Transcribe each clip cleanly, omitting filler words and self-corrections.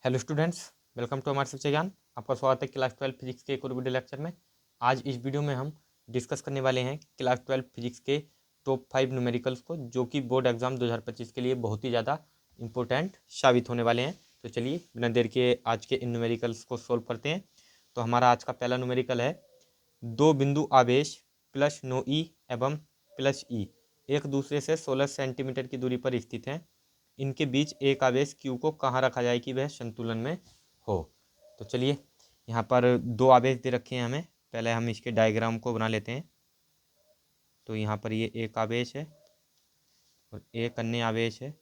Hello students, welcome to हमारे शिक्षा ज्ञान। आपका स्वागत है क्लास 12 फिजिक्स के एक और वीडियो लेक्चर में। आज इस वीडियो में हम डिस्कस करने वाले हैं क्लास 12 फिजिक्स के टॉप 5 न्यूमेरिकल्स को, जो कि बोर्ड एग्जाम 2025 के लिए बहुत ही ज़्यादा इंपॉर्टेंट साबित होने वाले हैं। तो चलिए बिना देर के आज के इन न्यूमेरिकल्स को सोल्व करते हैं। तो हमारा आज का पहला न्यूमेरिकल है, दो बिंदु आवेश प्लस नो ई एवं प्लस ई एक दूसरे से 16 सेंटीमीटर की दूरी पर स्थित हैं। इनके बीच एक आवेश Q को कहाँ रखा जाए कि वह संतुलन में हो। तो चलिए, यहाँ पर दो आवेश दे रखे हैं हमें। पहले हम इसके डायग्राम को बना लेते हैं। तो यहाँ पर ये एक आवेश है और एक अन्य आवेश है।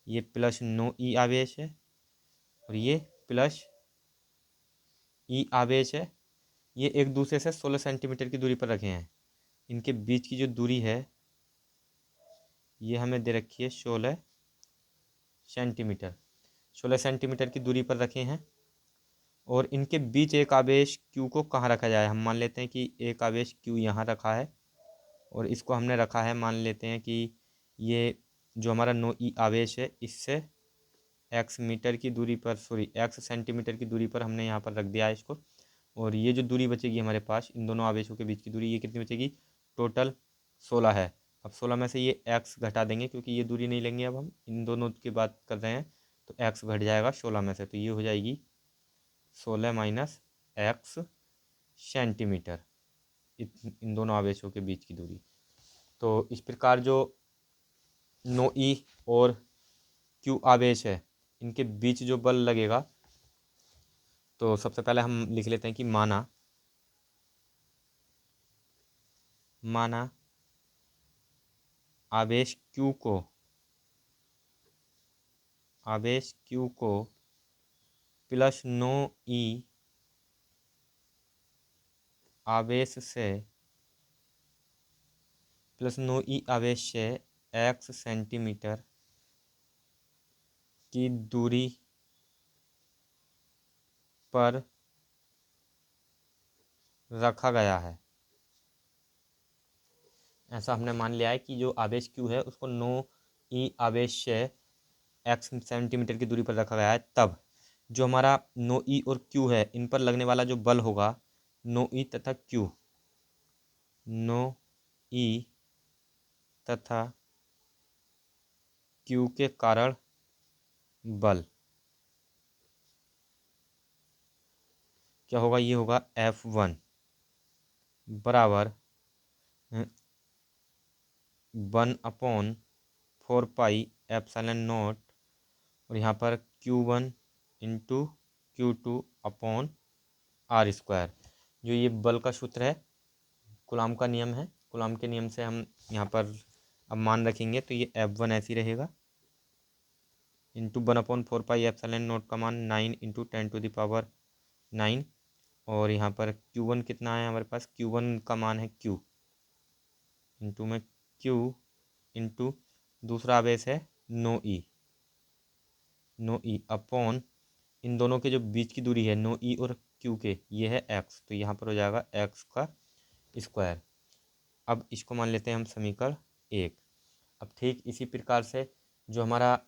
ये प्लस नो ई आवेश है और ये प्लस ई आवेश है। ये एक दूसरे से 16 सेंटीमीटर की दूरी पर रखे हैं। इनके बीच की जो दूरी है ये हमें दे रखी है 16 सेंटीमीटर। 16 सेंटीमीटर की दूरी पर रखे हैं और इनके बीच एक आवेश Q को कहाँ रखा जाए। हम मान लेते हैं कि एक आवेश Q यहाँ रखा है और इसको हमने रखा है, मान लेते हैं कि ये जो हमारा नो ई आवेश है इससे x मीटर की दूरी पर, x सेंटीमीटर की दूरी पर हमने यहाँ पर रख दिया है इसको। और ये जो दूरी बचेगी हमारे पास इन दोनों आवेशों के बीच की दूरी, ये कितनी बचेगी? टोटल 16 है। अब 16 में से ये x घटा देंगे क्योंकि ये दूरी नहीं लेंगे, अब हम इन दोनों की बात कर रहे हैं। तो x घट जाएगा 16 में से, तो ये हो जाएगी 16 माइनस एक्स सेंटीमीटर, इन दोनों आवेशों के बीच की दूरी। तो इस प्रकार जो नो ई और क्यू आवेश है इनके बीच जो बल लगेगा, तो सबसे पहले हम लिख लेते हैं कि माना आवेश क्यू को प्लस नो ई आवेश से x सेंटीमीटर की दूरी पर रखा गया है। ऐसा हमने मान लिया है कि जो आवेश Q है उसको नो ई आवेश से x सेंटीमीटर की दूरी पर रखा गया है। तब जो हमारा नो ई और Q है इन पर लगने वाला जो बल होगा, नो ई तथा Q के कारण बल क्या होगा? ये होगा F1 बराबर 1/4πε0 और यहाँ पर Q1 इंटू Q2/R²। जो ये बल का सूत्र है, कूलाम का नियम है, कूलाम के नियम से हम यहाँ पर अब मान रखेंगे। तो ये F1 ऐसे ही रहेगा, इंटू 1/4πε0 का मान 9 इंटू 10⁹ और यहाँ पर Q1 कितना है हमारे पास? Q1 का मान है Q इंटू में Q इंटू दूसरा आवेश है नो ई अपॉन इन दोनों के जो बीच की दूरी है नो ई और Q के, ये है x। तो यहाँ पर हो जाएगा x का स्क्वायर। अब इसको मान लेते हैं हम समीकरण 1। अब ठीक इसी प्रकार से जो हमारा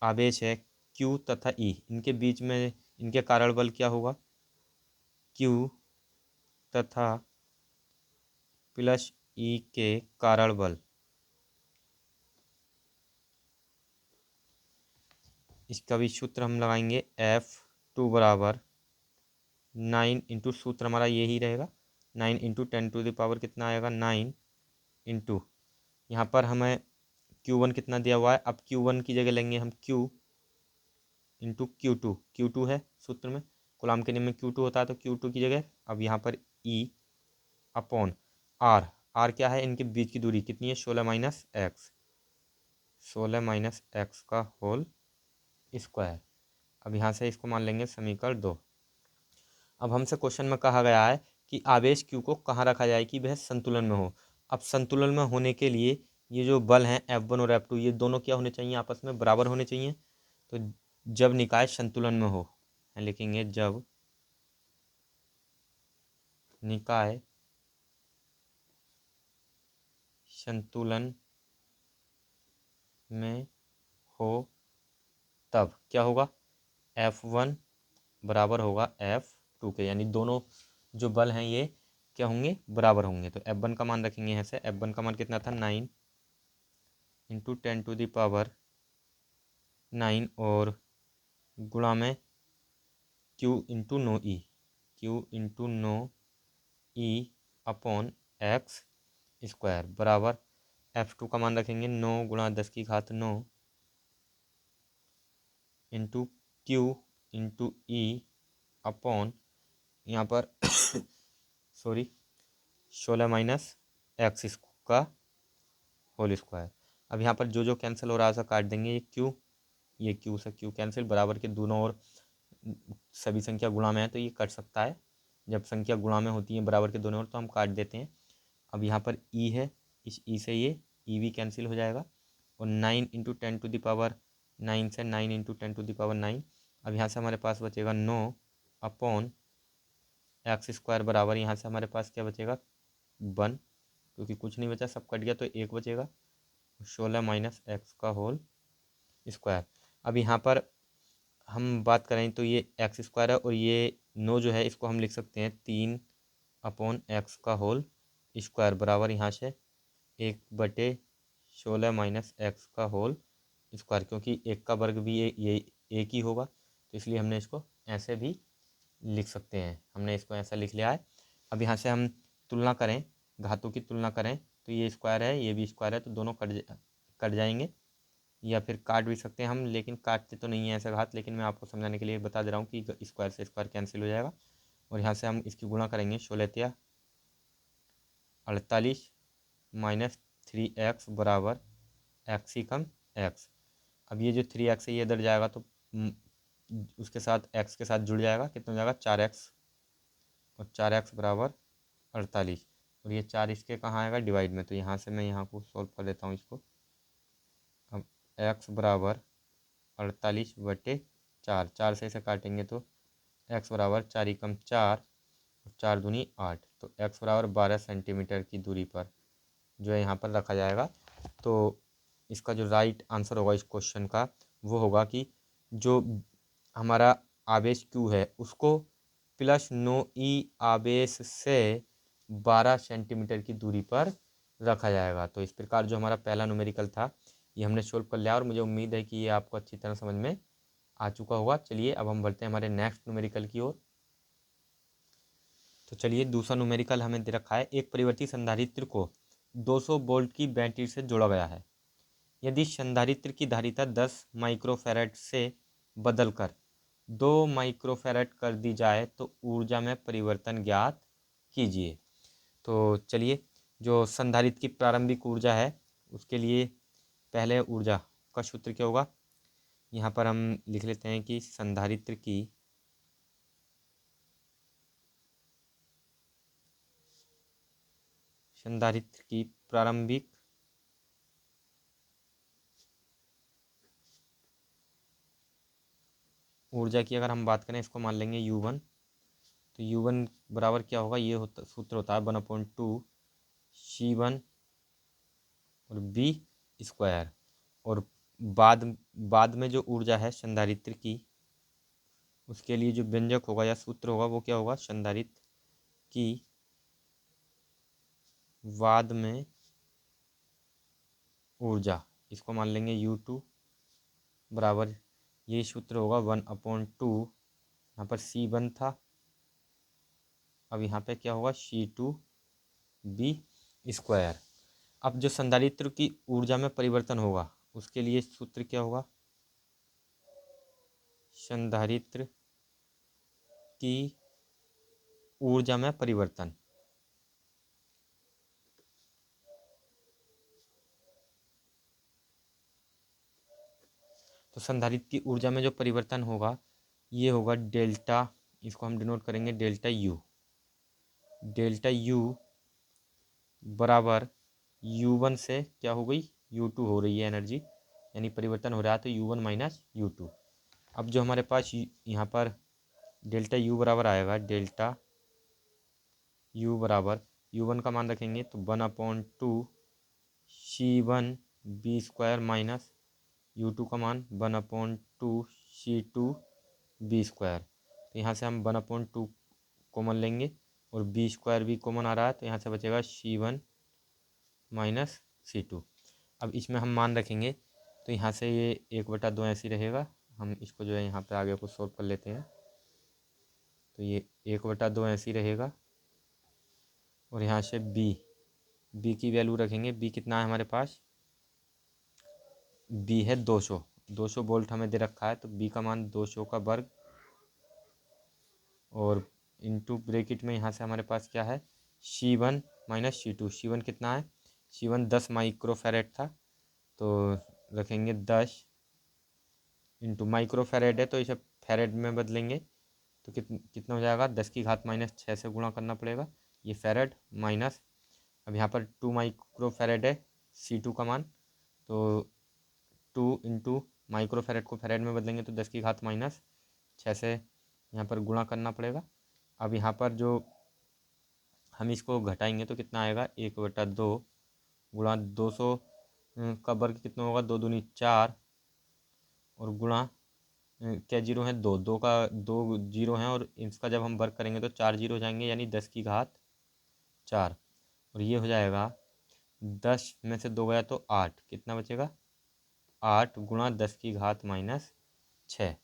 आवेश है Q तथा E, इनके बीच में इनके कारण बल क्या होगा? Q तथा प्लस E के कारण बल। इसका भी सूत्र हम लगाएंगे, F2 बराबर 9 इंटू, सूत्र हमारा यही रहेगा, 9 इंटू 10⁻, कितना आएगा? 9 इंटू, यहाँ पर हमें Q1 कितना दिया हुआ है, अब Q1 की जगह लेंगे हम Q इंटू Q2 है सूत्र में, कूलाम के नियम में Q2 होता है, तो Q2 की जगह अब यहाँ पर E अपॉन R क्या है? इनके बीच की दूरी कितनी है? 16 माइनस एक्स का होल स्क्वायर। अब यहाँ से इसको मान लेंगे समीकरण 2। अब हमसे क्वेश्चन में कहा गया है कि आवेश Q को कहाँ रखा जाए कि वह संतुलन में हो। अब संतुलन में होने के लिए ये जो बल हैं F1 और F2, ये दोनों क्या होने चाहिए? आपस में बराबर होने चाहिए। तो जब निकाय संतुलन में हो, लिखेंगे जब निकाय संतुलन में हो तब क्या होगा? F1 बराबर होगा F2 के, यानी दोनों जो बल हैं ये क्या होंगे, बराबर होंगे। तो F1 का मान रखेंगे यहाँ से, F1 का मान कितना था 9 इंटू 10⁻⁹ और गुणा में Q into no E, Q into no E upon x square बराबर F2 का मान रखेंगे 9 गुणा 10⁻9 into Q into E upon यहाँ पर सॉरी 16 माइनस एक्स का होल स्क्वायर। अब यहाँ पर जो जो कैंसिल हो रहा है सब काट देंगे, ये क्यू से क्यू कैंसिल, बराबर के दोनों ओर सभी संख्या गुणा में है तो ये कट सकता है। जब संख्या गुणा में होती है बराबर के दोनों ओर तो हम काट देते हैं। अब यहाँ पर ई है, इस ई से ये ई भी कैंसिल हो जाएगा और 9 इंटू 10⁻9 से 9 इंटू 10⁻9। अब यहाँ से हमारे पास बचेगा 9 अपॉन एक्स स्क्वायर बराबर यहाँ से हमारे पास क्या बचेगा 1, क्योंकि कुछ नहीं बचा, सब कट गया तो एक बचेगा, 16 माइनस एक्स का होल स्क्वायर। अब यहाँ पर हम बात करें तो ये एक्स स्क्वायर है और ये 9 जो है इसको हम लिख सकते हैं 3 अपॉन एक्स का होल स्क्वायर बराबर यहाँ से 1/16 माइनस एक्स का होल स्क्वायर, क्योंकि एक का वर्ग भी ये एक ही होगा तो इसलिए हमने इसको ऐसे भी लिख सकते हैं। हमने इसको ऐसा लिख लिया है। अब यहाँ से हम तुलना करें, घातों की तुलना करें तो ये स्क्वायर है ये भी स्क्वायर है तो दोनों कट जाएंगे, या फिर काट भी सकते हैं हम, लेकिन काटते तो नहीं है ऐसा घात, लेकिन मैं आपको समझाने के लिए बता दे रहा हूँ कि स्क्वायर से स्क्वायर कैंसिल हो जाएगा। और यहाँ से हम इसकी गुणा करेंगे, 16 48 माइनस 3x बराबर एक्स ही कम एक्स। अब ये जो 3x है ये इधर जाएगा तो उसके साथ x के साथ जुड़ जाएगा, कितना हो जाएगा 4x, और 4x बराबर 48, और ये 4 इसके कहाँ आएगा डिवाइड में, तो यहाँ से मैं यहाँ को सॉल्व कर देता हूँ इसको। अब x बराबर 48/4, 4 से इसे काटेंगे तो x बराबर 4 एकम 4 और 4 दूनी 8, तो x बराबर 12 सेंटीमीटर की दूरी पर जो है यहाँ पर रखा जाएगा। तो इसका जो राइट आंसर होगा इस क्वेश्चन का वो होगा कि जो हमारा आवेश Q है उसको +9e आवेश से 12 सेंटीमीटर की दूरी पर रखा जाएगा। तो इस प्रकार जो हमारा पहला न्यूमेरिकल था ये हमने सोल्व कर लिया और मुझे उम्मीद है कि ये आपको अच्छी तरह समझ में आ चुका होगा। चलिए अब हम बढ़ते हैं हमारे नेक्स्ट न्यूमेरिकल की ओर। तो चलिए दूसरा न्यूमेरिकल हमें दे रखा है, एक परिवर्ती संधारित्र को 200 वोल्ट की बैटरी से जोड़ा गया है। यदि संधारित्र की धारिता 10 माइक्रोफैराड से बदलकर 2 माइक्रोफैराड कर दी जाए तो ऊर्जा में परिवर्तन ज्ञात कीजिए। तो चलिए जो संधारित्र की प्रारंभिक ऊर्जा है उसके लिए पहले ऊर्जा का सूत्र क्या होगा, यहाँ पर हम लिख लेते हैं कि संधारित्र की प्रारंभिक ऊर्जा की अगर हम बात करें इसको मान लेंगे U1। तो U1 बराबर क्या होगा, ये सूत्र होता है 1/2 C1 और B स्क्वायर। और बाद में जो ऊर्जा है संधारित्र की उसके लिए जो व्यंजक होगा या सूत्र होगा वो क्या होगा, संधारित्र की बाद में ऊर्जा, इसको मान लेंगे U2 बराबर, ये सूत्र होगा 1/2, यहाँ पर C1 था, अब यहाँ पे क्या होगा C2B स्क्वायर। अब जो संधारित्र की ऊर्जा में परिवर्तन होगा उसके लिए सूत्र क्या होगा, संधारित्र की ऊर्जा में परिवर्तन। तो संधारित्र की ऊर्जा में जो परिवर्तन होगा ये होगा डेल्टा, इसको हम डिनोट करेंगे डेल्टा यू बराबर U1 से क्या हो गई U2 हो रही है एनर्जी, यानी परिवर्तन हो रहा है तो U1 माइनस U2। अब जो हमारे पास यहाँ पर डेल्टा U बराबर आएगा, डेल्टा U बराबर U1 का मान रखेंगे तो 1/2 C1B स्क्वायर माइनस U2 का मान 1/2 C2 बी स्क्वायर। तो यहाँ से हम 1/2 कॉमन लेंगे और बी स्क्वायर भी कॉमन आ रहा है, तो यहाँ से बचेगा C1 माइनस C2। अब इसमें हम मान रखेंगे तो यहाँ से ये 1/2 ऐसे ही रहेगा। हम इसको जो है यहाँ पे आगे को सॉल्व कर लेते हैं। तो ये 1/2 ऐसे ही रहेगा और यहाँ से बी की वैल्यू रखेंगे। बी कितना है हमारे पास, बी है 200 वोल्ट हमें दे रखा है, तो बी का मान 200 का वर्ग और इनटू ब्रैकेट में यहाँ से हमारे पास क्या है C1 माइनस C2। C1 कितना है, C1 10 माइक्रोफैरेड था, तो रखेंगे 10 इंटू माइक्रोफैरेड है तो इसे फैरेड में बदलेंगे तो कितना हो जाएगा, 10 की घात माइनस 6 से गुणा करना पड़ेगा, ये फैरेड माइनस। अब यहाँ पर 2 माइक्रोफैरेड है C2 का मान, तो 2 इंटू माइक्रोफैरेड को फैरेड में बदलेंगे तो 10 की घात माइनस 6 से यहाँ पर गुणा करना पड़ेगा। अब यहाँ पर जो हम इसको घटाएंगे तो कितना आएगा, 1/2 गुणा 200 का वर्ग कितना होगा, 2 दूनी 4 और गुणा क्या जीरो है, दो का 2 जीरो हैं और इसका जब हम वर्ग करेंगे तो 4 जीरो हो जाएंगे, यानी 10 की घात 4 और ये हो जाएगा 10 में से 2 गया तो 8, कितना बचेगा 8 गुणा 10 की घात माइनस 6।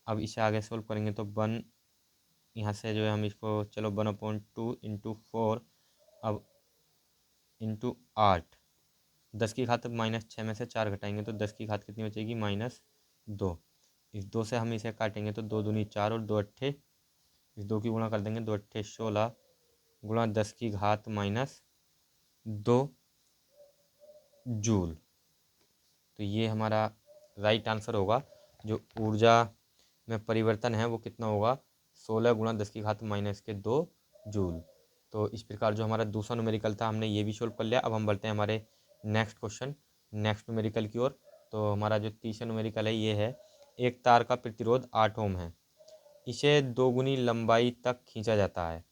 अब इसे आगे सोल्व करेंगे तो 1 यहाँ से जो है हम इसको चलो 1/2 इंटू 4 अब इंटू 8, 10 की घात माइनस 6 में से 4 घटाएंगे तो 10 की घात कितनी बचेगी, -2। इस 2 से हम इसे काटेंगे तो 2 दूनी 4 और 2 अट्ठे, इस 2 की गुणा कर देंगे, 2 अट्ठे 16 गुणा 10 की घात -2 जूल। तो ये हमारा राइट आंसर होगा। जो ऊर्जा में परिवर्तन है वो कितना होगा, 16 गुणा 10 की घात -2 जूल। तो इस प्रकार जो हमारा दूसरा न्यूमेरिकल था हमने ये भी सोल्व कर लिया। अब हम बढ़ते हैं हमारे नेक्स्ट क्वेश्चन, नेक्स्ट न्यूमेरिकल की ओर। तो हमारा जो तीसरा न्यूमेरिकल है ये है, एक तार का प्रतिरोध 8 ओम है, इसे 2 गुनी लंबाई तक खींचा जाता है।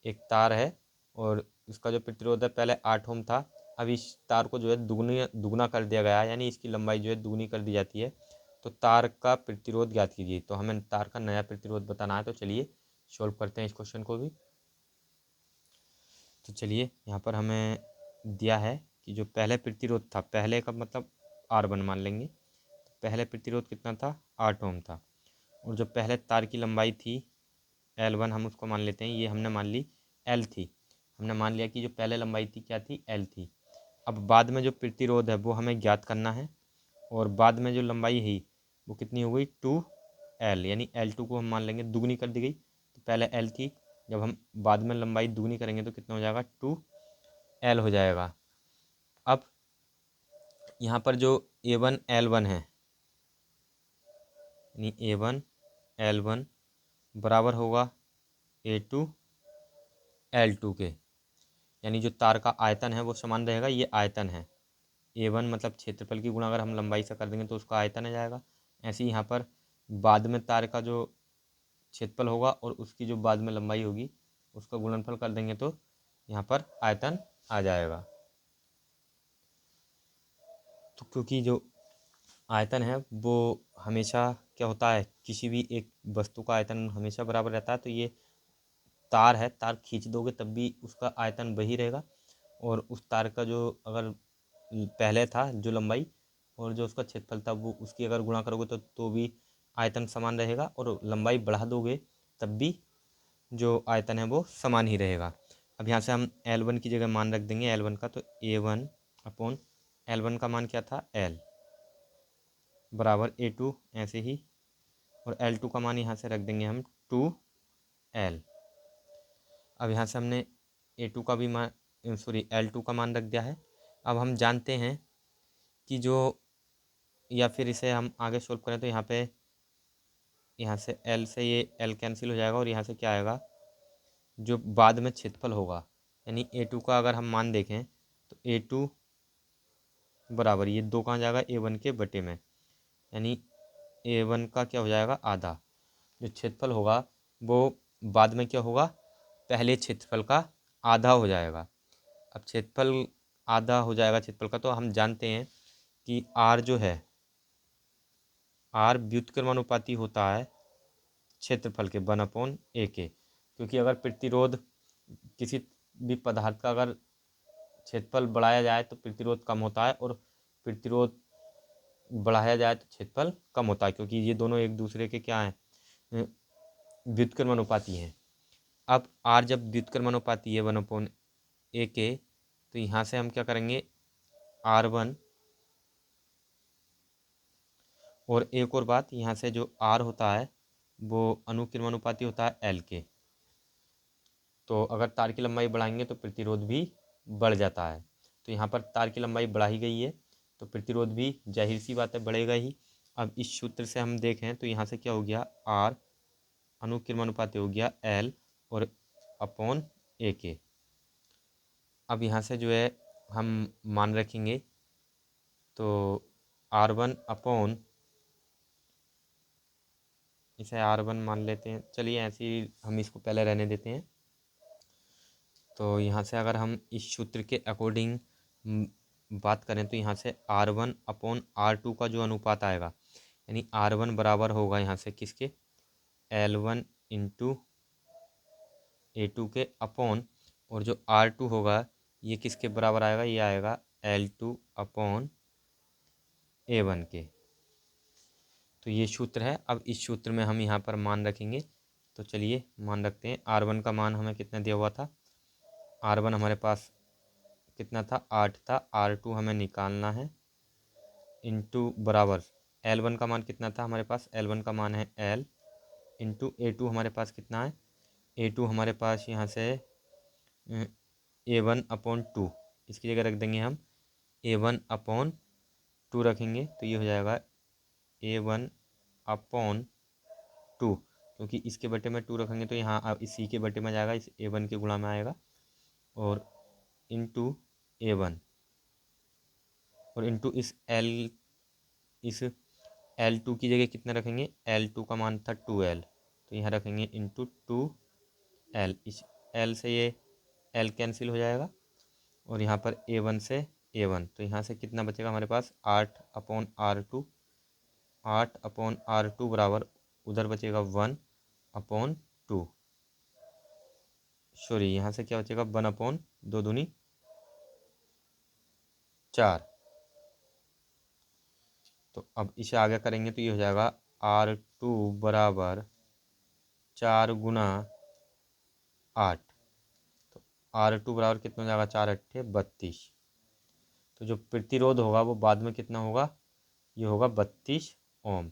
एक तार है और इसका जो प्रतिरोध है पहले 8 ओम था, अब इस तार को जो है दुगना कर दिया गया है, यानी इसकी लंबाई जो है दुगनी कर दी जाती है। तो तार का प्रतिरोध ज्ञात कीजिए। तो हमें तार का नया प्रतिरोध बताना है, तो चलिए सॉल्व करते हैं इस क्वेश्चन को भी। तो चलिए यहाँ पर हमें दिया है कि जो पहले प्रतिरोध था, पहले का मतलब R1 मान लेंगे, तो पहले प्रतिरोध कितना था, 8 ओम था। और जो पहले तार की लंबाई थी L1 हम उसको मान लेते हैं, ये हमने मान ली L थी। हमने मान लिया कि जो पहले लंबाई थी क्या थी, L थी। अब बाद में जो प्रतिरोध है वो हमें ज्ञात करना है और बाद में जो लंबाई है वो कितनी हो गई, 2L, यानी L2 को हम मान लेंगे दुगनी कर दी गई। तो पहले L थी, जब हम बाद में लंबाई दुगनी करेंगे तो कितना हो जाएगा, 2L हो जाएगा। अब यहाँ पर जो A1 L1 है, यानी A1 L1 बराबर होगा A2 L2 के, यानी जो तार का आयतन है वो समान रहेगा, ये आयतन है। A1 मतलब क्षेत्रफल की गुणा अगर हम लंबाई से कर देंगे तो उसका आयतन आ जाएगा। ऐसे ही यहाँ पर बाद में तार का जो क्षेत्रफल होगा और उसकी जो बाद में लंबाई होगी उसका गुणनफल कर देंगे तो यहाँ पर आयतन आ जाएगा। तो क्योंकि जो आयतन है वो हमेशा क्या होता है, किसी भी एक वस्तु का आयतन हमेशा बराबर रहता है, तो ये तार है, तार खींच दोगे तब भी उसका आयतन वही रहेगा और उस तार का जो अगर पहले था जो लंबाई और जो उसका क्षेत्रफल था वो उसकी अगर गुणा करोगे तो भी आयतन समान रहेगा और लंबाई बढ़ा दोगे तब भी जो आयतन है वो समान ही रहेगा। अब यहाँ से हम L1 की जगह मान रख देंगे L1 का, तो A1 अपॉन L1 का मान क्या था, L बराबर A2 ऐसे ही, और L2 का मान यहाँ से रख देंगे हम 2L। अब यहाँ से हमने A2 का भी मान सॉरी L2 का मान रख दिया है। अब हम जानते हैं कि जो, या फिर इसे हम आगे सोल्व करें तो यहाँ पे यहाँ से L से ये L कैंसिल हो जाएगा और यहाँ से क्या आएगा, जो बाद में क्षेत्रफल होगा, यानी A2 का अगर हम मान देखें तो A2 बराबर ये 2 कहाँ जाएगा, A1 के बटे में, यानी A1 का क्या हो जाएगा, आधा। जो क्षेत्रफल होगा वो बाद में क्या होगा, पहले क्षेत्रफल का आधा हो जाएगा। अब क्षेत्रफल आधा हो जाएगा क्षेत्रफल का, तो हम जानते हैं कि R जो है, R व्युत्क्रमानुपाती होता है क्षेत्रफल के 1/a के, क्योंकि अगर प्रतिरोध किसी भी पदार्थ का अगर क्षेत्रफल बढ़ाया जाए तो प्रतिरोध कम होता है, और प्रतिरोध बढ़ाया जाए तो क्षेत्रफल कम होता है, क्योंकि ये दोनों एक दूसरे के क्या हैं, व्युत्क्रमानुपाती हैं। अब आर जब व्युत्क्रमानुपाती है 1/a के, तो यहाँ से हम क्या करेंगे, R1, और एक और बात, यहाँ से जो R होता है वो अनुक्रमानुपाती होता है L के। तो अगर तार की लंबाई बढ़ाएंगे तो प्रतिरोध भी बढ़ जाता है। तो यहाँ पर तार की लंबाई बढ़ाई गई है तो प्रतिरोध भी जाहिर सी बात है बढ़ेगा ही। अब इस सूत्र से हम देखें तो यहाँ से क्या हो गया, R अनुक्रमानुपाती हो गया L और अपॉन A के। अब यहाँ से जो है हम मान रखेंगे, तो R1 अपॉन, इसे R1 मान लेते हैं, चलिए ऐसे ही हम इसको पहले रहने देते हैं। तो यहाँ से अगर हम इस सूत्र के अकॉर्डिंग बात करें तो यहाँ से R1 अपॉन R2 का जो अनुपात आएगा, यानी R1 बराबर होगा यहाँ से किसके, L1 इंटू A2 के अपॉन, और जो R2 होगा ये किसके बराबर आएगा, ये आएगा L2 अपॉन A1 के। तो ये सूत्र है। अब इस सूत्र में हम यहाँ पर मान रखेंगे, तो चलिए मान रखते हैं। R1 का मान हमें कितना दिया हुआ था, R1 हमारे पास कितना था, 8 था। R2 हमें निकालना है, इंटू बराबर L1 का मान कितना था हमारे पास, L1 का मान है L इंटू A2 हमारे पास कितना है, A2 हमारे पास यहाँ से A1 अपॉन 2, इसकी जगह रख देंगे हम A1 अपॉन 2 रखेंगे, तो ये हो जाएगा A1 अपॉन 2, क्योंकि इसके बटे में 2 रखेंगे तो यहाँ अब इसी के बटे में जाएगा, इस A1 के गुणा में आएगा, और इंटू A1, और इंटू इस L2 की जगह कितना रखेंगे, L2 का मान था 2L, तो यहाँ रखेंगे इंटू 2L। इस L से ये L कैंसिल हो जाएगा, और यहाँ पर A1 से A1, तो यहाँ से कितना बचेगा हमारे पास, 8/R2, 8/R2 बराबर उधर बचेगा 1/2, सॉरी यहाँ से क्या बचेगा, 1/2 दूनी 4। तो अब इसे आगे करेंगे तो ये हो जाएगा R2 बराबर 4 × 8, तो R2 बराबर कितना हो जाएगा, 4×8 = 32। तो जो प्रतिरोध होगा वो बाद में कितना होगा, ये होगा 32 ओम,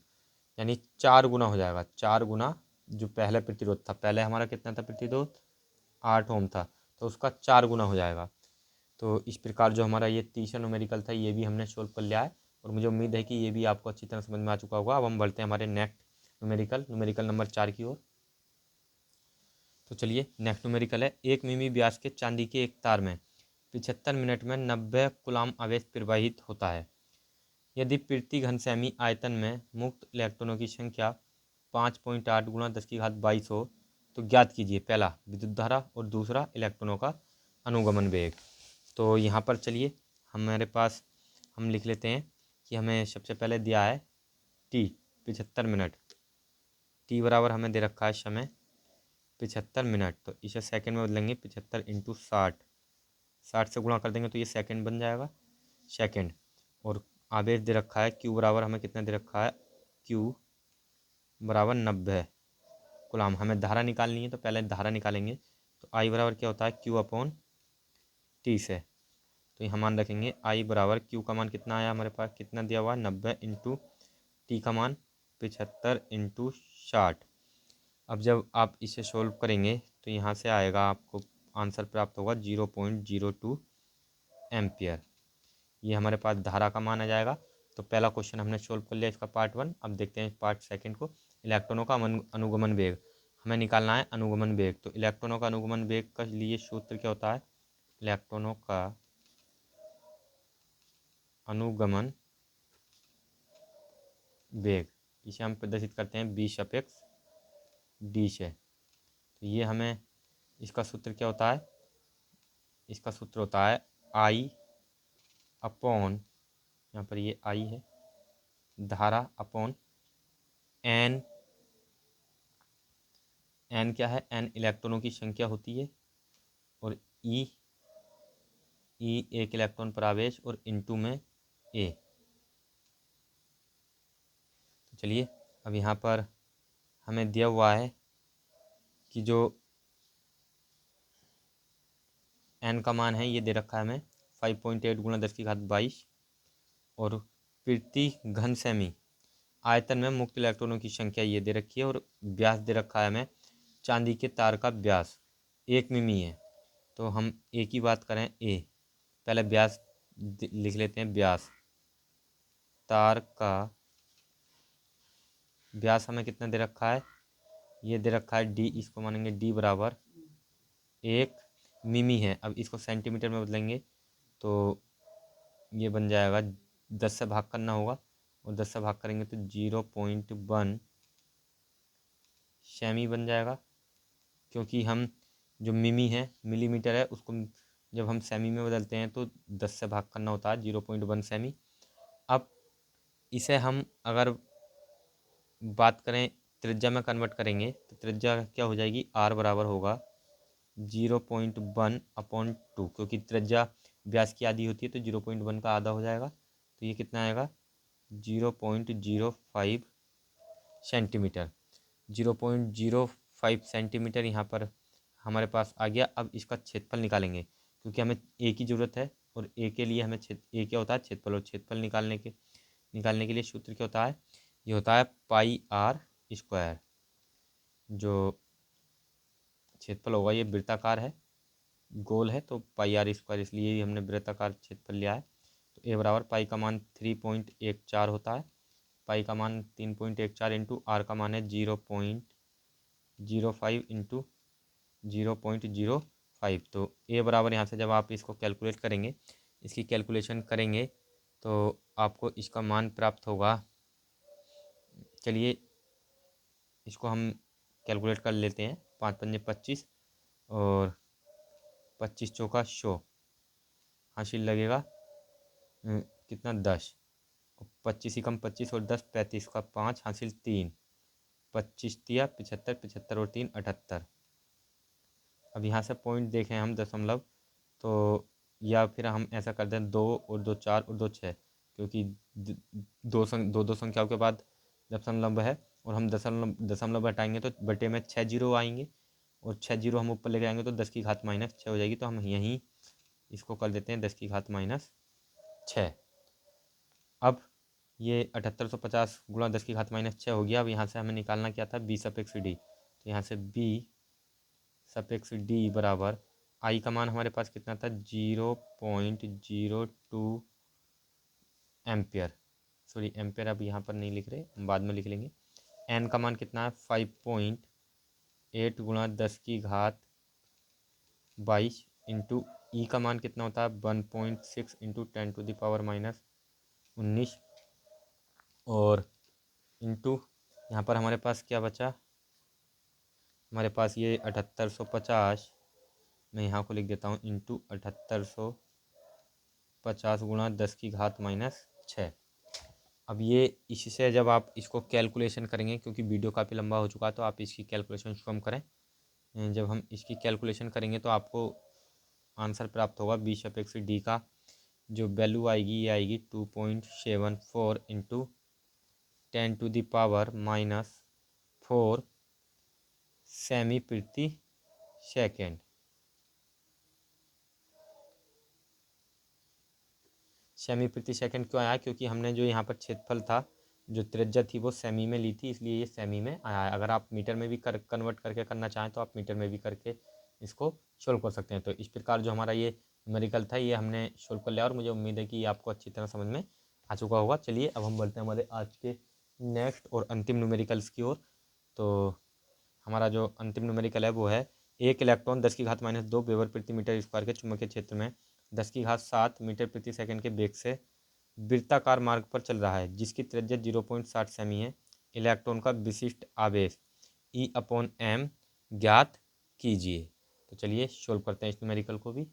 यानी 4 गुना हो जाएगा, 4 गुना जो पहले प्रतिरोध था, पहले हमारा कितना था प्रतिरोध, 8 ओम था, तो उसका 4 गुना हो जाएगा। तो इस प्रकार जो हमारा ये तीसरा न्यूमेरिकल था ये भी हमने सोल्व कर लिया है, और मुझे उम्मीद है कि ये भी आपको अच्छी तरह समझ में आ चुका होगा। अब हम बढ़ते हैं हमारे नेक्स्ट न्यूमेरिकल नंबर 4 की ओर। तो चलिए नेक्स्ट न्यूमेरिकल है, 1 मिमी व्यास के चांदी के एक तार में 75 मिनट में 90 कूलाम आवेश प्रवाहित होता है। यदि प्रति घन सेमी आयतन में मुक्त इलेक्ट्रॉनों की संख्या 5.8 × 1022 हो तो ज्ञात कीजिए पहला विद्युत धारा और दूसरा इलेक्ट्रॉनों का अनुगमन वेग। तो यहाँ पर चलिए हमारे पास हम लिख लेते हैं कि हमें सबसे पहले दिया है T 75 मिनट, T बराबर हमें दे रखा है समय 75 मिनट, तो इसे सेकंड में बदलेंगे, 75 × 60, 60 से गुणा कर देंगे तो ये सेकंड बन जाएगा, सेकंड। और आवेश दे रखा है Q बराबर हमें कितना दे रखा है, Q बराबर 90 कूलाम। हमें धारा निकालनी है तो पहले धारा निकालेंगे, तो I बराबर क्या होता है, Q/T से, तो यहाँ मान रखेंगे I बराबर Q का मान कितना आया हमारे पास, कितना दिया हुआ है 90 × T का मान 75 × 60। अब जब आप इसे सोल्व करेंगे तो यहाँ से आएगा, आपको आंसर प्राप्त होगा 0.02 एम्पियर। ये हमारे पास धारा का मान आ जाएगा। तो पहला क्वेश्चन हमने सोल्व कर लिया इसका पार्ट 1। अब देखते हैं पार्ट सेकंड को, इलेक्ट्रॉनों का अनुगमन वेग हमें निकालना है, अनुगमन वेग। तो इलेक्ट्रॉनों का अनुगमन वेग का लिए सूत्र क्या होता है, इलेक्ट्रॉनों का अनुगमन वेग, इसे हम प्रदर्शित करते हैं 20/d से। तो ये हमें इसका सूत्र क्या होता है, इसका सूत्र होता है I अपॉन, यहाँ पर ये I है, धारा अपॉन N एन क्या है, एन इलेक्ट्रॉनों की संख्या होती है, और ई एक इलेक्ट्रॉन पर आवेश, और इनटू में ए। तो चलिए अब यहाँ पर हमें दिया हुआ है कि जो एन का मान है ये दे रखा है हमें 5.8 गुणा 10⁻22, और प्रति घन सेमी आयतन में मुक्त इलेक्ट्रॉनों की संख्या ये दे रखी है, और व्यास दे रखा है हमें चांदी के तार का व्यास 1 मिमी है। तो हम ए की बात करें, ए पहले व्यास लिख लेते हैं। व्यास तार का व्यास हमें कितना दे रखा है, ये दे रखा है डी, इसको मानेंगे डी बराबर 1 मिमी है। अब इसको सेंटीमीटर में बदलेंगे तो ये बन जाएगा 10 से भाग करना होगा, और 10 से भाग करेंगे तो 0.1 सेमी बन जाएगा, क्योंकि हम जो मिमी है मिलीमीटर है उसको जब हम सेमी में बदलते हैं तो 10 से भाग करना होता है 0.1 सेमी। अब इसे हम अगर बात करें त्रिज्या में कन्वर्ट करेंगे तो त्रिज्या क्या हो जाएगी, आर बराबर होगा 0.1/2, क्योंकि त्रिज्या व्यास की आधी होती है तो 0.1 का आधा हो जाएगा। तो ये कितना आएगा 0.05 सेंटीमीटर। 0.05 सेंटीमीटर यहाँ पर हमारे पास आ गया। अब इसका क्षेत्रफल निकालेंगे, क्योंकि हमें ए की ज़रूरत है, और ए के लिए हमें ए क्या होता है, क्षेत्रफल, और क्षेत्रफल निकालने के लिए सूत्र क्या होता है, ये होता है पाई आर स्क्वायर। जो क्षेत्रफल होगा ये वृत्ताकार है, गोल है, तो पाई आर स्क्वायर, इसलिए ही हमने वृत्ताकार क्षेत्रफल लिया है। तो ए बराबर पाई का मान 3.14 होता है। पाई का मान 3.14 इंटू आर का मान है 0.05 इंटू 0.05। तो ए बराबर यहाँ से जब आप इसको कैलकुलेट करेंगे, इसकी कैलकुलेशन करेंगे तो आपको इसका मान प्राप्त होगा। चलिए इसको हम कैलकुलेट कर लेते हैं। 5 पंजे 25, और 25 चौका 100, हासिल लगेगा कितना 10, 25 ही कम 25 और 10 35 का 5 हासिल 3, 25 दिया 75, 75 और 3 78। अब यहाँ से पॉइंट देखें हम दशमलव, तो या फिर हम ऐसा कर दें 2 और 2 4 और 2 6, क्योंकि दो संख्याओं के बाद दशमलव है, और हम दशमलव हटाएंगे तो बटे में 6 जीरो आएंगे, और 6 जीरो हम ऊपर लेके आएंगे तो 10 की घात -6 हो जाएगी। तो हम यहीं इसको कर देते हैं 10 की घात -6। अब ये 7850 गुणा 10 की घात -6 हो गया। अब यहाँ से हमें निकालना क्या था, बी सपेक्स डी। तो यहाँ से बी सपेक्स डी बराबर आई का मान हमारे पास कितना था 0.02 एम्पियर, सॉरी एम्पियर अब यहाँ पर नहीं लिख रहे, हम बाद में लिख लेंगे। एन का मान कितना है 5.8 गुणा 10 की घात 22 इंटू ई का मान कितना होता है 1.6 इंटू 10⁻⁻19, और इंटू यहाँ पर हमारे पास क्या बचा, हमारे पास ये 7850, मैं यहाँ को लिख देता हूँ इंटू 7850 गुणा 10 की घात -6। अब ये इससे जब आप इसको कैलकुलेशन करेंगे, क्योंकि वीडियो काफ़ी लंबा हो चुका है तो आप इसकी कैलकुलेशन स्वयं करें। जब हम इसकी कैलकुलेशन करेंगे तो आपको आंसर प्राप्त होगा बी सपेक्स डी का जो वैल्यू आएगी ये आएगी 2.74 इंटू 10⁻⁻4 सेमी प्रति सेकेंड। सेमी प्रति सेकंड क्यों आया, क्योंकि हमने जो यहाँ पर क्षेत्रफल था, जो त्रिज्या थी वो सेमी में ली थी, इसलिए ये सेमी में आया है। अगर आप मीटर में भी कन्वर्ट करके करना चाहें तो आप मीटर में भी करके इसको सोल्व कर सकते हैं। तो इस प्रकार जो हमारा ये न्यूमेरिकल था ये हमने सोल्व कर लिया, और मुझे उम्मीद है कि ये आपको अच्छी तरह समझ में आ चुका होगा। चलिए अब हम बढ़ते हैं हमारे आज के नेक्स्ट और अंतिम न्यूमेरिकल्स की ओर। तो हमारा जो अंतिम न्यूमेरिकल है वो है, एक इलेक्ट्रॉन 10 की घात -2 वेबर प्रति मीटर स्क्वायर के चुंबकीय क्षेत्र में 10 की घात 7 मीटर प्रति सेकंड के वेग से वृत्ताकार मार्ग पर चल रहा है, जिसकी त्रिज्या 0.60 सेमी है। इलेक्ट्रॉन का विशिष्ट आवेश E/m ज्ञात कीजिए। तो चलिए सोल्व करते हैं इस न्यूमेरिकल को भी।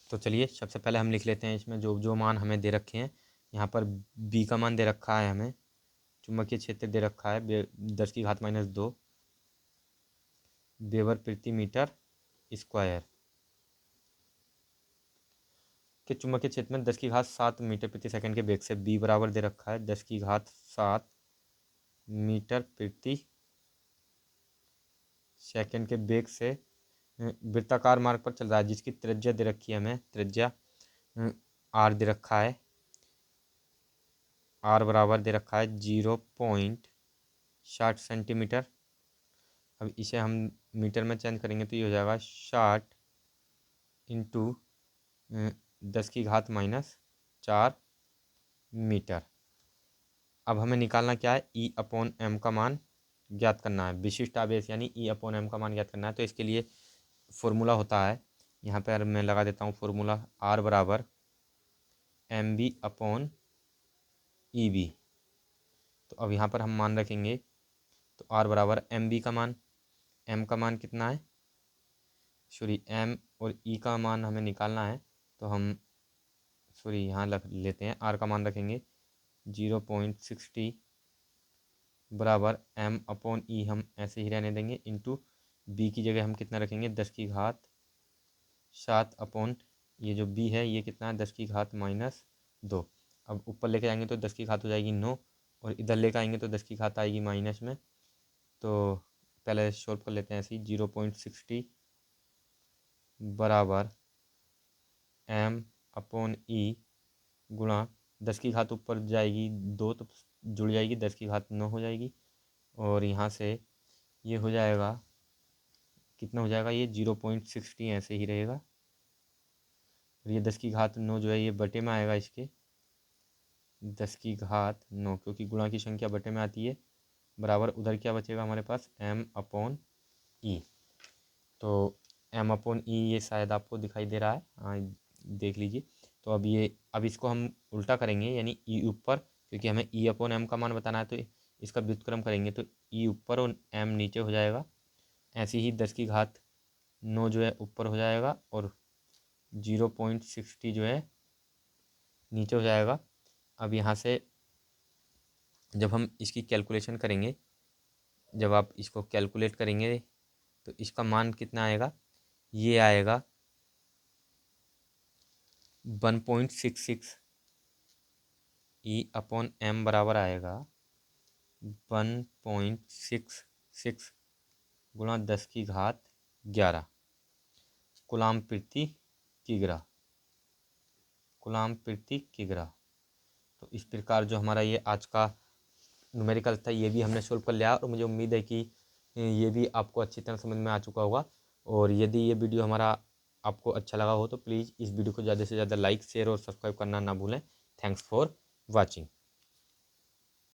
तो चलिए सबसे पहले हम लिख लेते हैं इसमें जो जो मान हमें दे रखे हैं। यहाँ पर बी का मान दे रखा है, हमें चुंबकीय क्षेत्र दे रखा है 10 की घात -2, वेबर प्रति मीटर स्क्वायर के चुंबकीय क्षेत्र में 10⁻7 मीटर प्रति सेकंड के वेग से b बराबर दे रखा है 10⁻7 मीटर प्रति सेकंड के वेग से वृत्ताकार मार्ग पर चल रहा है, जिसकी त्रिज्या दे रखी है, हमें त्रिज्या r दे रखा है, r बराबर दे रखा है 0.60 सेंटीमीटर। अब इसे हम मीटर में चेंज करेंगे तो ये हो जाएगा 60 इंटू 10⁻⁻4 मीटर। अब हमें निकालना क्या है, E/m का मान ज्ञात करना है, विशिष्ट आवेश यानी E/m का मान ज्ञात करना है। तो इसके लिए फॉर्मूला होता है, यहाँ पर मैं लगा देता हूँ फॉर्मूला, R बराबर mv/ev। तो अब यहाँ पर हम मान रखेंगे, तो R बराबर mv का मान, m का मान कितना है, सॉरी m और e का मान हमें निकालना है, तो हम सॉरी यहाँ रख लेते हैं, R का मान रखेंगे 0.60 बराबर m/e हम ऐसे ही रहने देंगे, इंटू b की जगह हम कितना रखेंगे 10⁻7 ये जो b है ये कितना है 10⁻2। अब ऊपर लेके आएंगे तो 10 की घात हो जाएगी 9, और इधर लेकर आएंगे तो 10 की घात आएगी माइनस में। तो पहले सॉल्व कर लेते हैं ऐसे ही, 0.60 बराबर m/e गुणा 10 की घात ऊपर जाएगी 2 तो जुड़ जाएगी, 10 की घात 9 हो जाएगी, और यहाँ से ये हो जाएगा कितना हो जाएगा, ये 0.60 ऐसे ही रहेगा, और ये 10 की घात 9 जो है ये बटे में आएगा, इसके 10 की घात 9 क्योंकि गुणा की संख्या बटे में आती है, बराबर उधर क्या बचेगा हमारे पास m/e। तो m/e ये शायद आपको दिखाई दे रहा है, हाँ देख लीजिए। तो अब इसको हम उल्टा करेंगे, यानी e ऊपर, क्योंकि हमें E/m का मान बताना है, तो इसका व्युत्क्रम करेंगे तो e ऊपर और m नीचे हो जाएगा। ऐसे ही 10 की घात 9 जो है ऊपर हो जाएगा, और 0.60 जो है नीचे हो जाएगा। अब यहाँ से जब हम इसकी कैलकुलेशन करेंगे, जब आप इसको कैलकुलेट करेंगे तो इसका मान कितना आएगा, ये आएगा 1.66 E/m बराबर आएगा 1.66 गुणा 10 की घात 11 कूलाम प्रति किग्रा, कूलाम प्रति किग्रा। तो इस प्रकार जो हमारा ये आज का न्यूमेरिकल था ये भी हमने सोल्व कर लिया, और मुझे उम्मीद है कि ये भी आपको अच्छी तरह समझ में आ चुका होगा। और यदि ये वीडियो हमारा आपको अच्छा लगा हो तो प्लीज़ इस वीडियो को ज़्यादा से ज़्यादा लाइक, शेयर और सब्सक्राइब करना ना भूलें। Thanks for watching.